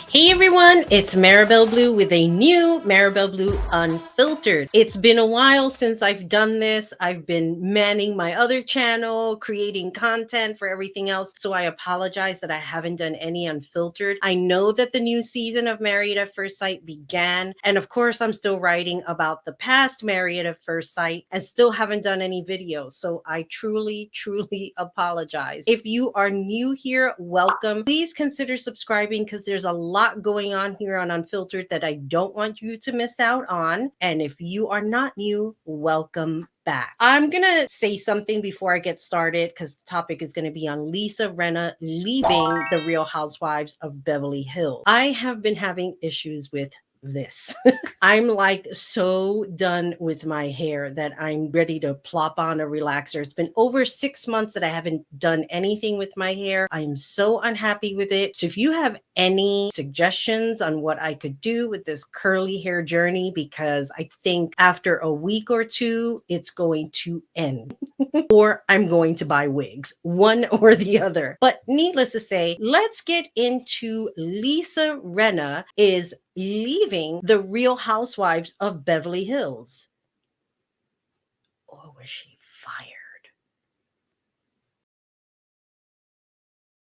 Hey everyone, it's Maribel Blue with a new Maribel Blue Unfiltered. It's been a while since I've done this. I've been manning my other channel, creating content for everything else. So I apologize that I haven't done any Unfiltered. I know that the new season of Married at First Sight began. And of course, I'm still writing about the past Married at First Sight and still haven't done any videos. So I truly apologize. If you are new here, welcome. Please consider subscribing because there's a lot going on here on Unfiltered that I don't want you to miss out on. And if you are not new, welcome back. I'm gonna say something before I get started because the topic is gonna be on Lisa Rinna leaving the Real Housewives of Beverly Hills. I have been having issues with this. I'm like so done with my hair that I'm ready to plop on a relaxer. It's been over 6 months that I haven't done anything with my hair. I'm so unhappy with it. So if you have any suggestions on what I could do with this curly hair journey, because I think after a week or two, it's going to end. Or I'm going to buy wigs, one or the other. But needless to say, let's get into Lisa Rinna is leaving the Real Housewives of Beverly Hills. Or was she fired?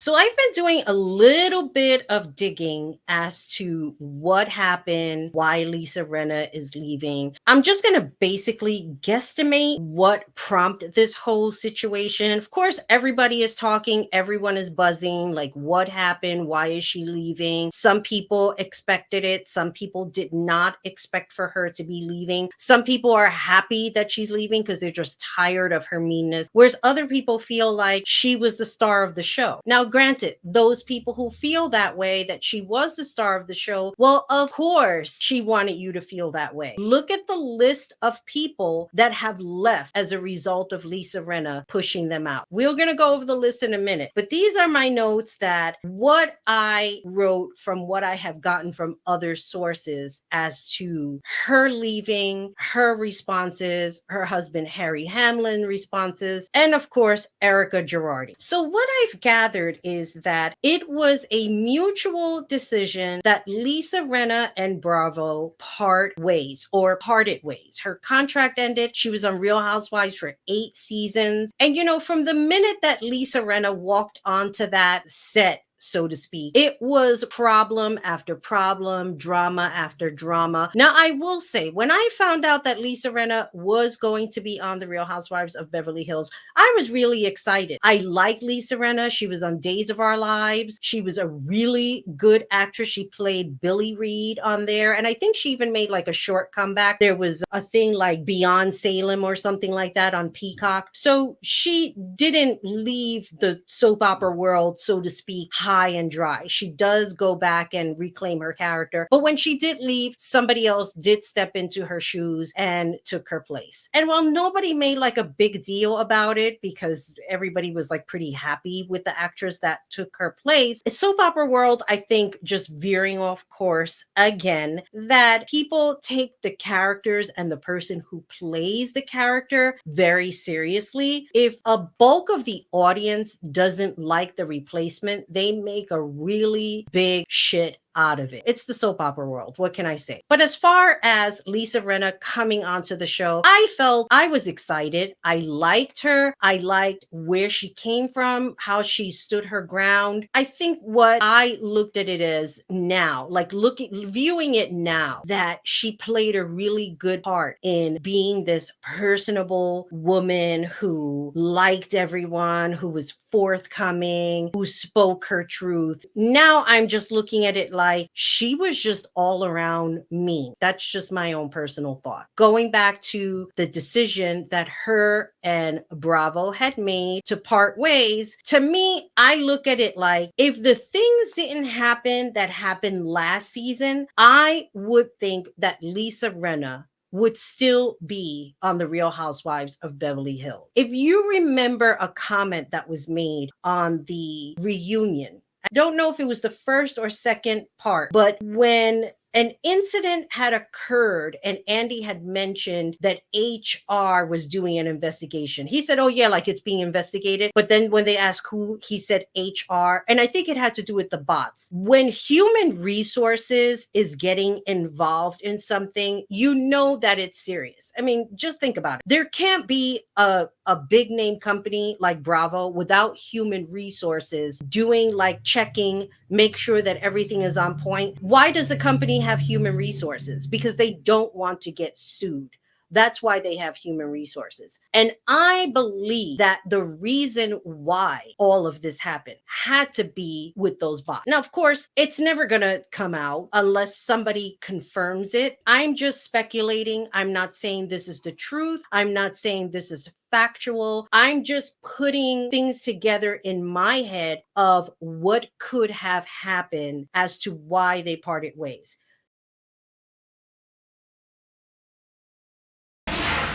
So I've been doing a little bit of digging as to what happened, why Lisa Rinna is leaving. I'm just going to basically guesstimate what prompted this whole situation. Of course, everybody is talking, everyone is buzzing, like what happened, why is she leaving? Some people expected it, some people did not expect for her to be leaving. Some people are happy that she's leaving because they're just tired of her meanness, whereas other people feel like she was the star of the show. Now, granted, those people who feel that way, that she was the star of the show, well, of course, she wanted you to feel that way. Look at the list of people that have left as a result of Lisa Rinna pushing them out. We're going to go over the list in a minute, but these are my notes that what I wrote from what I have gotten from other sources as to her leaving, her responses, her husband Harry Hamlin responses, and of course, Erica Girardi. So what I've gathered is that it was a mutual decision that Lisa Rinna and Bravo part ways or parted ways. Her contract ended. She was on Real Housewives for 8 seasons. And from the minute that Lisa Rinna walked onto that set, so to speak, it was problem after problem, drama after drama. Now, I will say, when I found out that Lisa Rinna was going to be on The Real Housewives of Beverly Hills, I was really excited. I like Lisa Rinna. She was on Days of Our Lives. She was a really good actress. She played Billy Reed on there. And I think she even made like a short comeback. There was a thing like Beyond Salem or something like that on Peacock. So she didn't leave the soap opera world, so to speak, high and dry. She does go back and reclaim her character. But when she did leave, somebody else did step into her shoes and took her place. And while nobody made like a big deal about it because everybody was like pretty happy with the actress that took her place, it's soap opera world, I think, just veering off course again, that people take the characters and the person who plays the character very seriously. If a bulk of the audience doesn't like the replacement, they make a really big shit out of it. It's the soap opera world. What can I say? But as far as Lisa Rinna coming onto the show, I felt I was excited. I liked her. I liked where she came from, how she stood her ground. I think what I looked at it as now, like viewing it now, that she played a really good part in being this personable woman who liked everyone, who was forthcoming, who spoke her truth. Now I'm just looking at it like she was just all around mean. That's just my own personal thought. Going back to the decision that her and Bravo had made to part ways, to me, I look at it like if the things didn't happen that happened last season, I would think that Lisa Rinna would still be on The Real Housewives of Beverly Hills. If you remember a comment that was made on the reunion, I don't know if it was the first or second part, but when An incident had occurred and Andy had mentioned that HR was doing an investigation. He said, "Oh yeah, like it's being investigated." But then when they asked who, he said HR. And I think it had to do with the bots. When human resources is getting involved in something, you know that it's serious. I mean, just think about it. There can't be a big name company like Bravo without human resources doing like checking, make sure that everything is on point. Why does a company have human resources? Because they don't want to get sued. That's why they have human resources. And I believe that the reason why all of this happened had to be with those bots. Now, of course, it's never going to come out unless somebody confirms it. I'm just speculating. I'm not saying this is the truth. I'm not saying this is factual. I'm just putting things together in my head of what could have happened as to why they parted ways.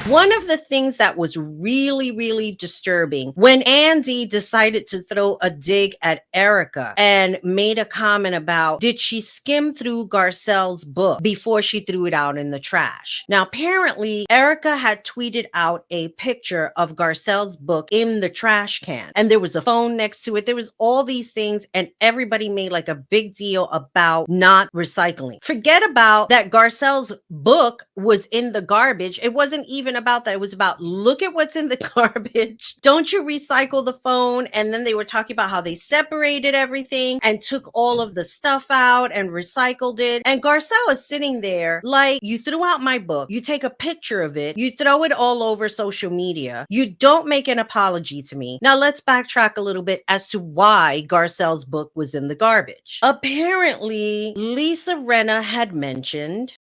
One of the things that was really, really disturbing when Andy decided to throw a dig at Erica and made a comment about, did she skim through Garcelle's book before she threw it out in the trash? Now, apparently, Erica had tweeted out a picture of Garcelle's book in the trash can, and there was a phone next to it. There was all these things, and everybody made like a big deal about not recycling. Forget about that Garcelle's book was in the garbage. It wasn't even about that. It was about, look at what's in the garbage. Don't you recycle the phone? And then they were talking about how they separated everything and took all of the stuff out and recycled it. And Garcelle is sitting there like, you threw out my book. You take a picture of it. You throw it all over social media. You don't make an apology to me. Now let's backtrack a little bit as to why Garcelle's book was in the garbage. Apparently, Lisa Rinna had mentioned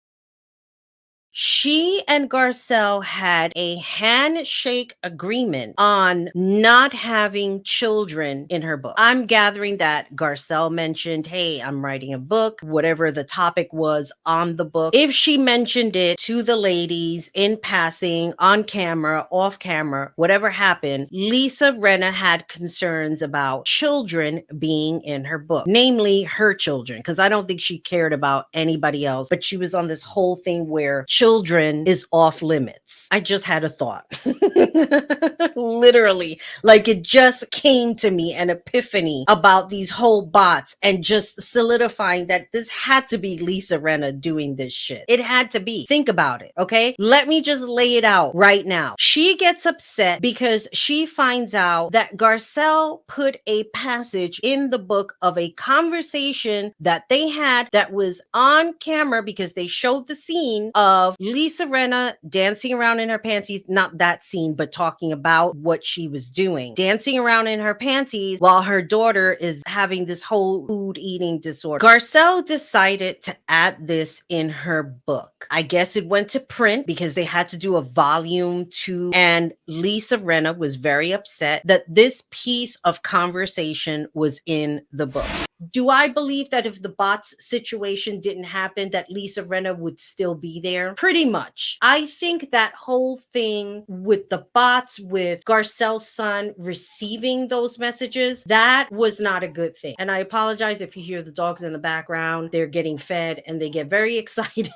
she and Garcelle had a handshake agreement on not having children in her book. I'm gathering that Garcelle mentioned, hey, I'm writing a book, whatever the topic was on the book. If she mentioned it to the ladies in passing, on camera, off camera, whatever happened, Lisa Rinna had concerns about children being in her book, namely her children, because I don't think she cared about anybody else, but she was on this whole thing where children is off limits. I just had a thought. Literally, like it just came to me, an epiphany about these whole bots and just solidifying that this had to be Lisa Rinna doing this shit. It had to be. Think about it, okay? Let me just lay it out right now. She gets upset because she finds out that Garcelle put a passage in the book of a conversation that they had that was on camera because they showed the scene of Lisa Rinna dancing around in her panties, not that scene, but talking about what she was doing, dancing around in her panties while her daughter is having this whole food eating disorder. Garcelle decided to add this in her book. I guess it went to print because they had to do a volume 2, and Lisa Rinna was very upset that this piece of conversation was in the book. Do I believe that if the bots situation didn't happen, that Lisa Rinna would still be there? Pretty much. I think that whole thing with the bots, with Garcelle's son receiving those messages, that was not a good thing. And I apologize if you hear the dogs in the background. They're getting fed and they get very excited.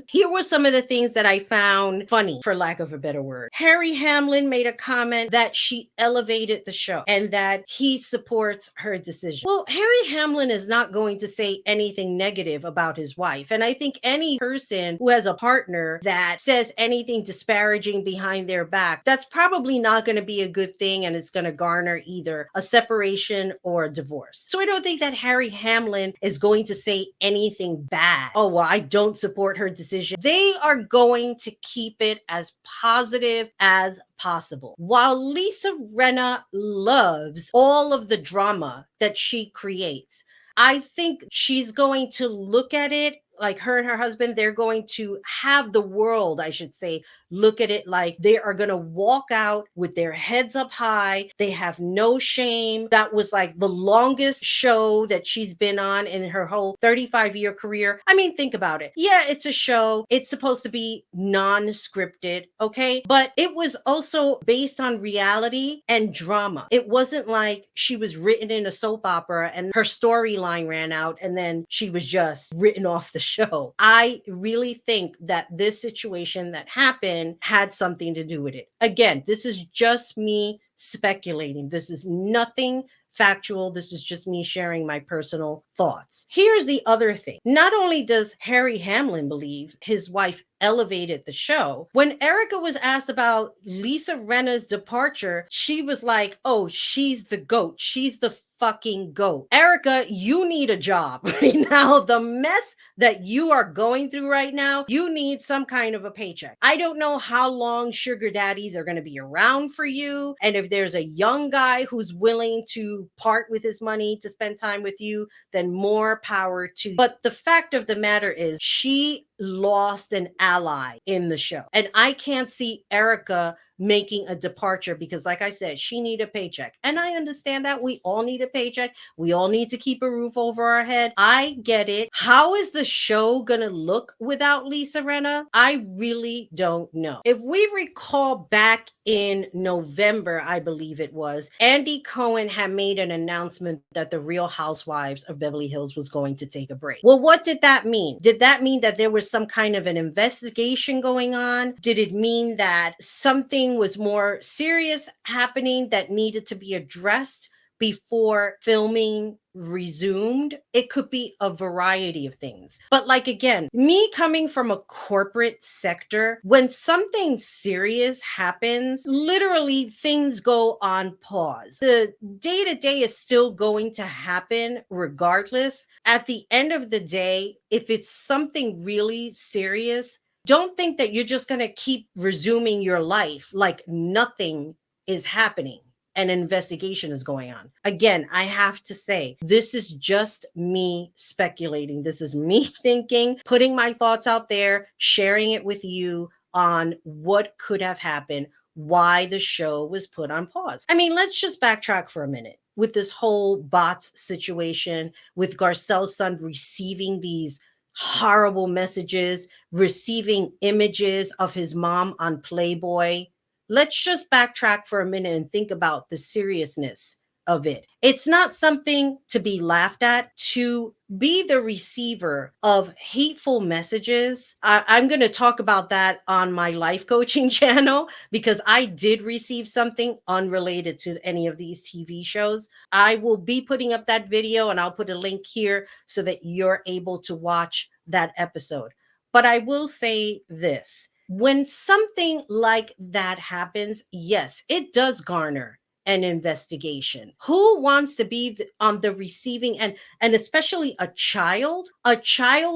Here were some of the things that I found funny, for lack of a better word. Harry Hamlin made a comment that she elevated the show and that he supports her decision. Well, Harry Hamlin is not going to say anything negative about his wife. And I think any person who has a partner that says anything disparaging behind their back, that's probably not going to be a good thing. And it's going to garner either a separation or a divorce. So I don't think that Harry Hamlin is going to say anything bad. Oh, well, I don't support her decision. They are going to keep it as positive as possible. While Lisa Rinna loves all of the drama that she creates, I think she's going to look at it like, her and her husband, they're going to have the world, I should say, look at it like they are going to walk out with their heads up high. They have no shame. That was like the longest show that she's been on in her whole 35-year career. I mean, think about it. Yeah, it's a show. It's supposed to be non-scripted, okay? But it was also based on reality and drama. It wasn't like she was written in a soap opera and her storyline ran out and then she was just written off the show. I really think that this situation that happened had something to do with it. Again, this is just me speculating. This is nothing factual. This is just me sharing my personal thoughts. Here's the other thing. Not only does Harry Hamlin believe his wife elevated the show, when Erica was asked about Lisa Rinna's departure, she was like, oh, she's the GOAT. She's the fucking GOAT. Erica, you need a job right now. The mess that you are going through right now, you need some kind of a paycheck. I don't know how long sugar daddies are going to be around for you. And if there's a young guy who's willing to part with his money to spend time with you, then more power to you. But the fact of the matter is, she lost an ally in the show. And I can't see Erica making a departure because, like I said, she need a paycheck. And I understand that we all need a paycheck. We all need to keep a roof over our head. I get it. How is the show gonna look without Lisa Rinna? I really don't know. If we recall back in November, I believe it was, Andy Cohen had made an announcement that the Real Housewives of Beverly Hills was going to take a break. Well, what did that mean? Did that mean that there was some kind of an investigation going on? Did it mean that something was more serious happening that needed to be addressed before filming resumed? It could be a variety of things. But like, again, me coming from a corporate sector, when something serious happens, literally things go on pause. The day to day is still going to happen regardless. At the end of the day, if it's something really serious, don't think that you're just going to keep resuming your life like nothing is happening. An investigation is going on. Again, I have to say, this is just me speculating. This is me thinking, putting my thoughts out there, sharing it with you on what could have happened, why the show was put on pause. I mean, let's just backtrack for a minute with this whole bots situation, with Garcelle's son receiving these horrible messages, receiving images of his mom on Playboy. Let's just backtrack for a minute and think about the seriousness of it. It's not something to be laughed at. To be the receiver of hateful messages, I'm going to talk about that on my life coaching channel because I did receive something unrelated to any of these TV shows. I will be putting up that video and I'll put a link here so that you're able to watch that episode. But I will say this. When something like that happens, yes, it does garner an investigation. Who wants to be on the receiving end? And especially a child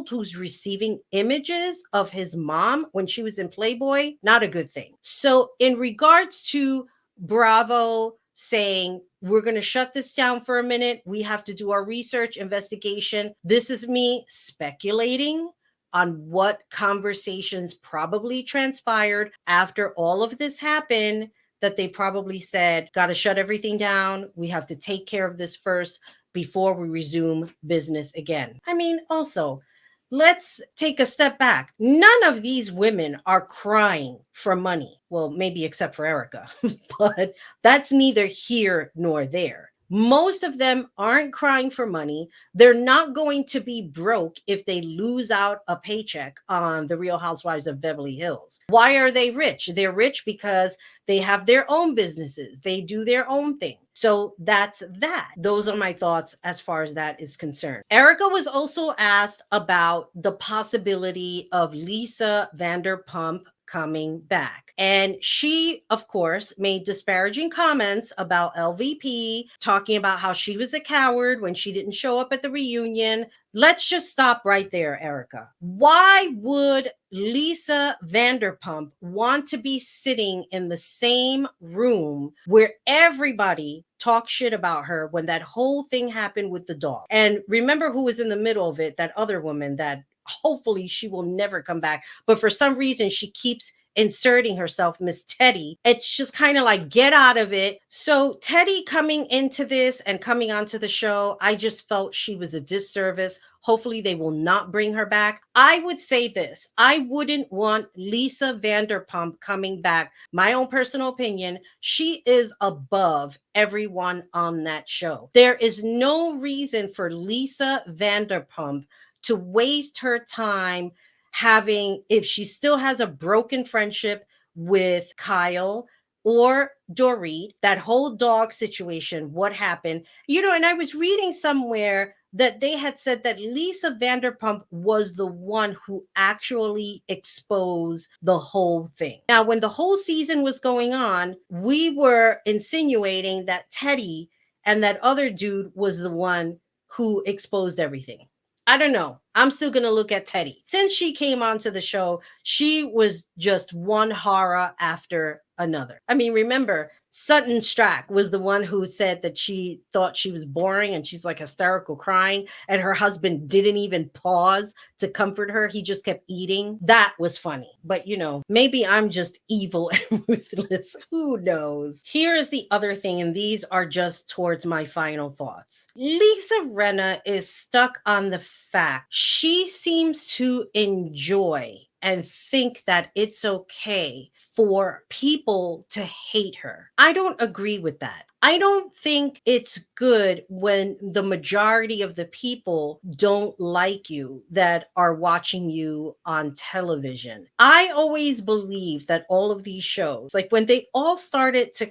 who's receiving images of his mom when she was in Playboy, not a good thing. So in regards to Bravo saying, we're going to shut this down for a minute, we have to do our research investigation. This is me speculating on what conversations probably transpired after all of this happened, that they probably said, got to shut everything down. We have to take care of this first before we resume business again. I mean, also, let's take a step back. None of these women are crying for money. Well, maybe except for Erica, but that's neither here nor there. Most of them aren't crying for money. They're not going to be broke if they lose out a paycheck on The Real Housewives of Beverly Hills. Why are they rich? They're rich because they have their own businesses. They do their own thing. So that's that. Those are my thoughts as far as that is concerned. Erica was also asked about the possibility of Lisa Vanderpump coming back. And she, of course, made disparaging comments about LVP, talking about how she was a coward when she didn't show up at the reunion. Let's just stop right there, Erica. Why would Lisa Vanderpump want to be sitting in the same room where everybody talked shit about her when that whole thing happened with the dog? And remember who was in the middle of it, that other woman that hopefully she will never come back. But for some reason, she keeps inserting herself, Miss Teddy. It's just kind of like, get out of it. So Teddy coming into this and coming onto the show, I just felt she was a disservice. Hopefully they will not bring her back. I would say this. I wouldn't want Lisa Vanderpump coming back. My own personal opinion, she is above everyone on that show. There is no reason for Lisa Vanderpump to waste her time having, if she still has a broken friendship with Kyle or Dorit, that whole dog situation, what happened? And I was reading somewhere that they had said that Lisa Vanderpump was the one who actually exposed the whole thing. Now, when the whole season was going on, we were insinuating that Teddy and that other dude was the one who exposed everything. I don't know. I'm still going to look at Teddy. Since she came onto the show, she was just one horror after another. I mean, remember, Sutton Strack was the one who said that she thought she was boring and she's like hysterical crying, and her husband didn't even pause to comfort her. He just kept eating. That was funny. But maybe I'm just evil and ruthless. Who knows? Here is the other thing, and these are just towards my final thoughts. Lisa Rinna is stuck on the fact she seems to enjoy and think that it's okay for people to hate her. I don't agree with that. I don't think it's good when the majority of the people don't like you that are watching you on television. I always believe that all of these shows, like when they all started to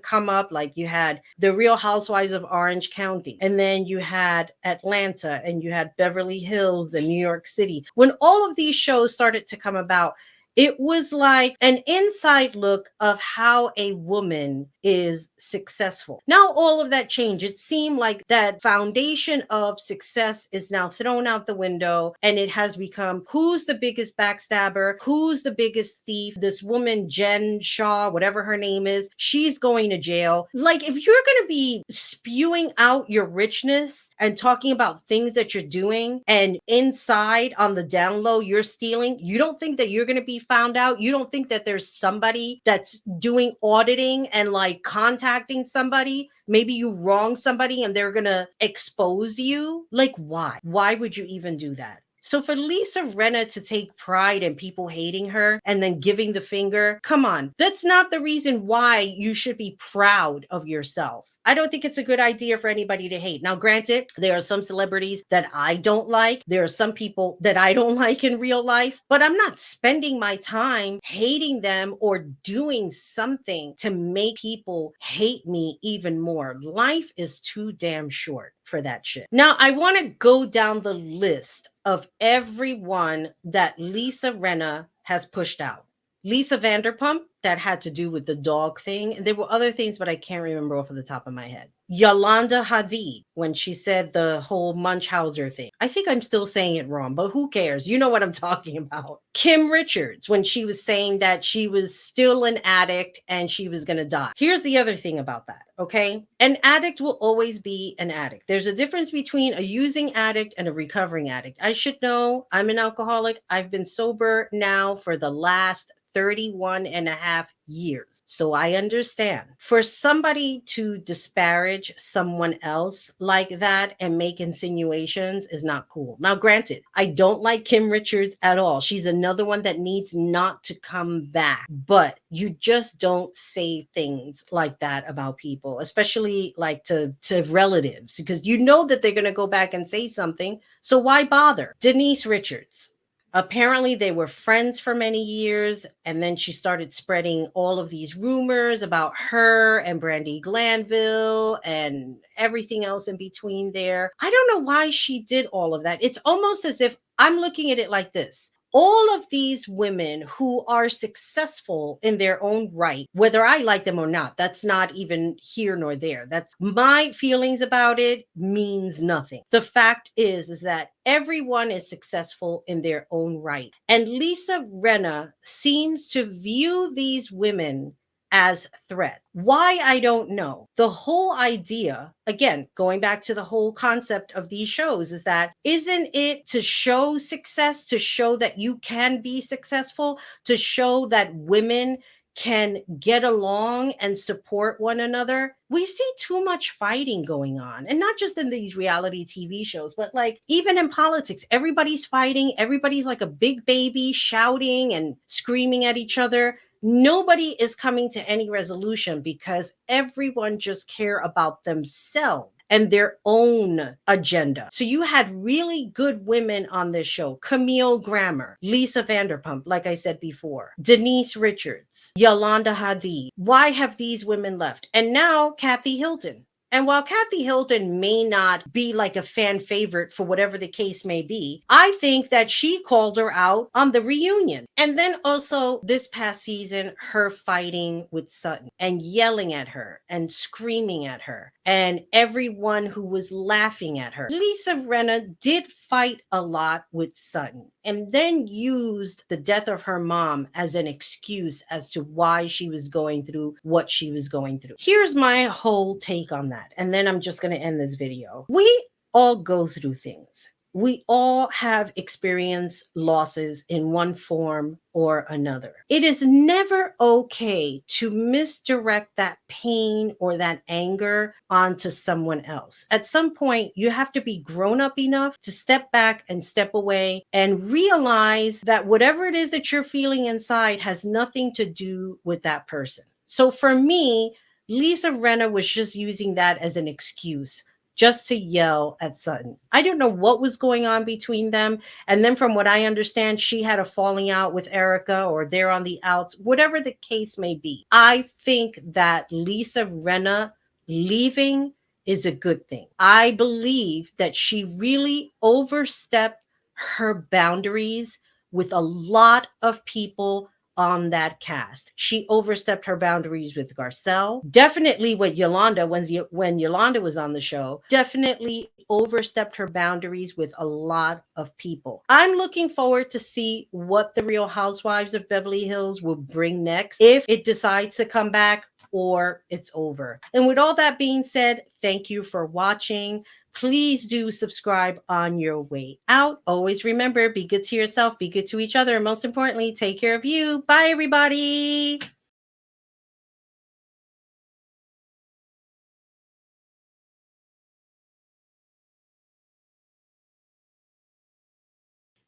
come up, like you had The Real Housewives of Orange County, and then you had Atlanta, and you had Beverly Hills and New York City. When all of these shows started to come about, it was like an inside look of how a woman is successful. Now, all of that changed. It seemed like that foundation of success is now thrown out the window, and it has become who's the biggest backstabber, who's the biggest thief. This woman, Jen Shaw, whatever her name is, she's going to jail. Like, if you're going to be spewing out your richness and talking about things that you're doing, and inside on the down low, you're stealing, you don't think that you're going to be found out? You don't think that there's somebody that's doing auditing and like contacting somebody? Maybe you wrong somebody and they're going to expose you? Like, why? Why would you even do that? So for Lisa Rinna to take pride in people hating her and then giving the finger, come on, that's not the reason why you should be proud of yourself. I don't think it's a good idea for anybody to hate. Now, granted, there are some celebrities that I don't like. There are some people that I don't like in real life, but I'm not spending my time hating them or doing something to make people hate me even more. Life is too damn short for that shit. Now, I want to go down the list of everyone that Lisa Rinna has pushed out. Lisa Vanderpump, that had to do with the dog thing. And there were other things, but I can't remember off of the top of my head. Yolanda Hadid, when she said the whole Munchausen thing. I think I'm still saying it wrong, but who cares? You know what I'm talking about. Kim Richards, when she was saying that she was still an addict and she was going to die. Here's the other thing about that, okay? An addict will always be an addict. There's a difference between a using addict and a recovering addict. I should know. I'm an alcoholic. I've been sober now for the last 31 and a half years. So I understand. For somebody to disparage someone else like that and make insinuations is not cool. Now, granted, I don't like Kim Richards at all. She's another one that needs not to come back. But you just don't say things like that about people, especially like to relatives, because you know that they're going to go back and say something. So why bother? Denise Richards. Apparently, they were friends for many years, and then she started spreading all of these rumors about her and Brandy Glanville and everything else in between there. I don't know why she did all of that. It's almost as if I'm looking at it like this. All of these women who are successful in their own right, whether I like them or not, that's not even here nor there. That's my feelings about it means nothing. The fact is that everyone is successful in their own right. And Lisa Rinna seems to view these women as threat. Why, I don't know. The whole idea, again, going back to the whole concept of these shows, is that isn't it to show success, to show that you can be successful, to show that women can get along and support one another? We see too much fighting going on, and not just in these reality TV shows, but like even in politics, everybody's fighting. Everybody's like a big baby shouting and screaming at each other. Nobody is coming to any resolution because everyone just care about themselves. and their own agenda. So you had really good women on this show: Camille Grammer, Lisa Vanderpump, like I said before, Denise Richards, Yolanda Hadid. Why have these women left? And now Kathy Hilton. And while Kathy Hilton may not be like a fan favorite for whatever the case may be, I think that she called her out on the reunion. And then also this past season, her fighting with Sutton and yelling at her and screaming at her, and everyone who was laughing at her. Lisa Rinna did fight a lot with Sutton and then used the death of her mom as an excuse as to why she was going through what she was going through. Here's my whole take on that, and then I'm just going to end this video. We all go through things. We all have experienced losses in one form or another. It is never okay to misdirect that pain or that anger onto someone else. At some point, you have to be grown up enough to step back and step away and realize that whatever it is that you're feeling inside has nothing to do with that person. So for me, Lisa Rinna was just using that as an excuse just to yell at Sutton. I don't know what was going on between them. And then, from what I understand, she had a falling out with Erica, or they're on the outs, whatever the case may be. I think that Lisa Rinna leaving is a good thing. I believe that she really overstepped her boundaries with a lot of people on that cast. She overstepped her boundaries with Garcelle. Definitely with Yolanda, when Yolanda was on the show, definitely overstepped her boundaries with a lot of people. I'm looking forward to see what the Real Housewives of Beverly Hills will bring next, if it decides to come back or it's over. And with all that being said, thank you for watching. Please do subscribe on your way out. Always remember, be good to yourself, be good to each other, and most importantly, take care of you. Bye, everybody.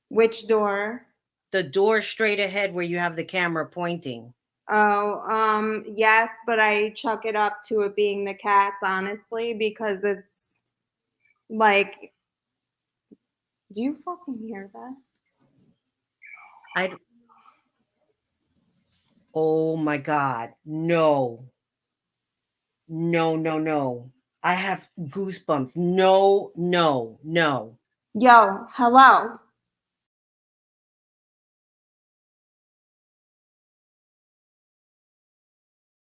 Which door? The door straight ahead where you have the camera pointing. Oh, yes, but I chuck it up to it being the cats, honestly, because it's like, do you fucking hear that? I. Oh my God. No. No, no, no. I have goosebumps. No, no, no. Yo, hello.